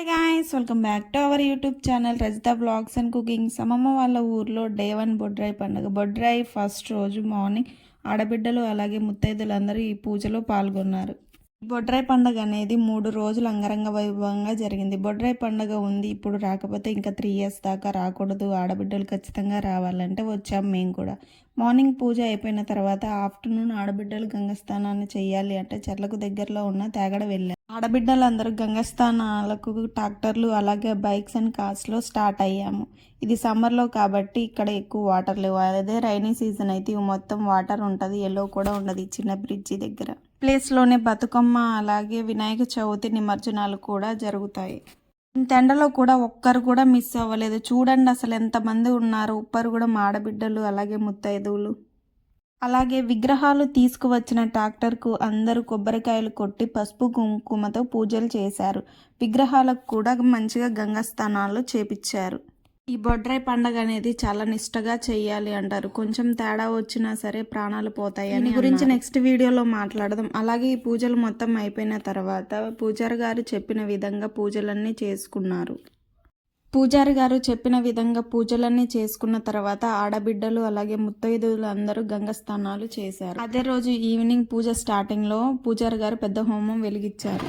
Hi guys, welcome back to our YouTube channel Rajitha blogs and cooking. అమ్మమ్మ వాళ్ళ ఊర్లో day 1 బొడ్రాయి పండుగ. బొడ్రాయి ఫస్ట్ రోజు మార్నింగ్ ఆడబిడ్డలు అలాగే ముత్తైదులందరూ ఈ పూజలో పాల్గొన్నారు. బొడ్రాయి పండుగ అనేది 3 రోజులు అంగరంగ వైభవంగా జరిగింది. బొడ్రాయి పండుగ ఉంది ఇప్పుడు, రాకపోతే ఇంకా 3 years దాకా రాకూడదు, ఆడబిడ్డలు ఖచ్చితంగా రావాలంటే వచ్చాం మేము కూడా. మార్నింగ్ పూజ అయిపోయిన తర్వాత ఆఫ్టర్నూన్ ఆడబిడ్డలు గంగస్థానాన్ని చేయాలి అంటే చెర్లకు దగ్గరలో ఉన్న తేగడ వెళ్ళారు. ఆడబిడ్డలందరూ గంగస్థానాలకు ట్రాక్టర్లు అలాగే బైక్స్ అండ్ కార్స్లో స్టార్ట్ అయ్యాము. ఇది సమ్మర్లో కాబట్టి ఇక్కడ ఎక్కువ వాటర్ లేవు. అదే రైనీ సీజన్ అయితే మొత్తం వాటర్ ఉంటుంది, ఎల్లో కూడా ఉండదు. చిన్న బ్రిడ్జి దగ్గర ప్లేస్లోనే బతుకమ్మ అలాగే వినాయక చవితి నిమజ్జనాలు కూడా జరుగుతాయి. ఇంతెండలో కూడా ఒక్కరు కూడా మిస్ అవ్వలేదు. చూడండి అసలు ఎంతమంది ఉన్నారు. ఒక్కరు కూడా ఆడబిడ్డలు అలాగే ముత్తైదువులు అలాగే విగ్రహాలు తీసుకువచ్చిన ట్రాక్టర్కు అందరూ కొబ్బరికాయలు కొట్టి పసుపు కుంకుమతో పూజలు చేశారు. విగ్రహాలకు కూడా మంచిగా గంగస్థానాలు చేపించారు. ఈ బొడ్రాయి పండుగ అనేది చాలా నిష్టగా చెయ్యాలి అంటారు. కొంచెం తేడా వచ్చినా సరే ప్రాణాలు పోతాయి. అని గురించి నెక్స్ట్ వీడియోలో మాట్లాడదాం. అలాగే ఈ పూజలు మొత్తం అయిపోయిన తర్వాత పూజారి గారు చెప్పిన విధంగా పూజలన్నీ చేసుకున్నారు. పూజారి గారు చెప్పిన విధంగా పూజలన్నీ చేసుకున్న తర్వాత ఆడబిడ్డలు అలాగే ముత్తైదువులు అందరూ గంగస్థానాలు చేశారు. అదే రోజు ఈవినింగ్ పూజ స్టార్టింగ్లో పూజారి గారు పెద్ద హోమం వెలిగించారు.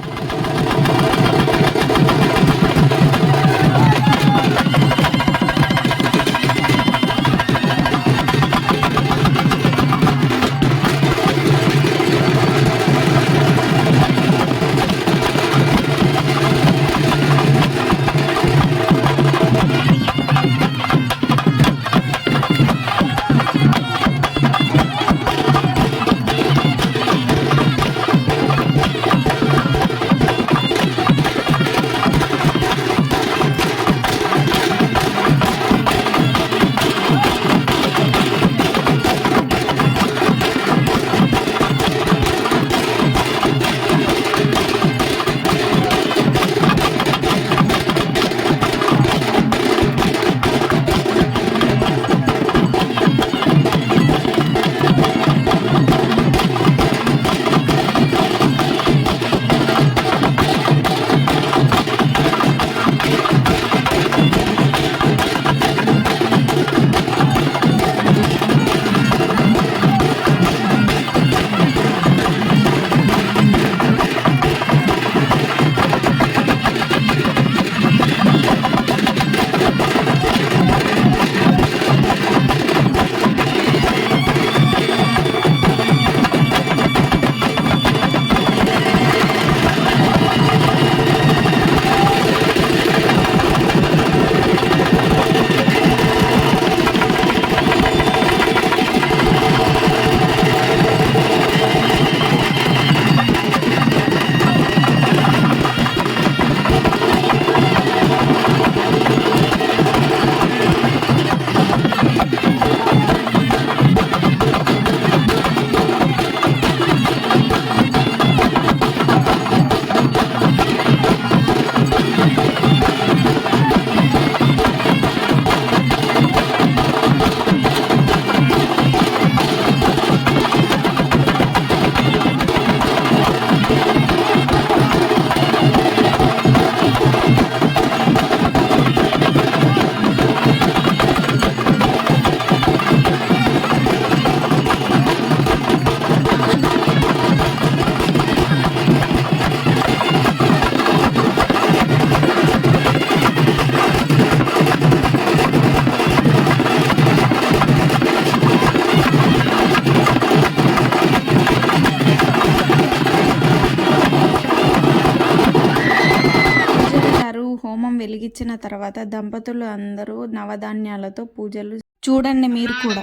హోమం వెలిగించిన తర్వాత దంపతులు అందరూ నవధాన్యాలతో పూజలు చూడండి మీరు కూడా.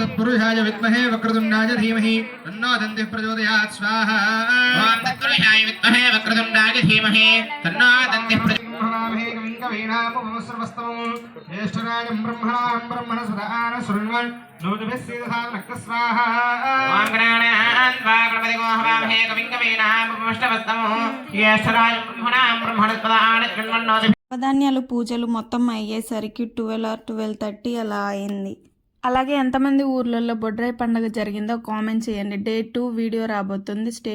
తత్పురుషాయ విద్మహే వక్రతుండాయ ధీమహి తన్నో దంతిః ప్రచోదయాత్ స్వాహా. ఓం తత్పురుషాయ విద్మహే వక్రతుండాయ ధీమహి తన్నో దంతిః ప్రచోదయాత్ స్వాహా. జ్యేష్ఠరాజం బ్రహ్మణాం బ్రహ్మణస్పదాన శృణ్వన్ నోతిభిః సీదసాం రక్తస్వాహా. ఓం గణానాం త్వా గణపతిగో హవామహే కవిం కవీనాం ఉపమష్టవస్తమో జ్యేష్ఠరాజం బ్రహ్మణాం బ్రహ్మణస్పదాన శృణ్వన్ నోతిభిః. నవధాన్యాలు పూజలు మొత్తం అయ్యేసరికి 12 or 12:30 అలా అయింది. అలాగే ఎంతమంది ఊర్లలో బొడ్రాయి పండుగ జరిగిందో కామెంట్ చేయండి. Day 2 వీడియో రాబోతుంది. స్టే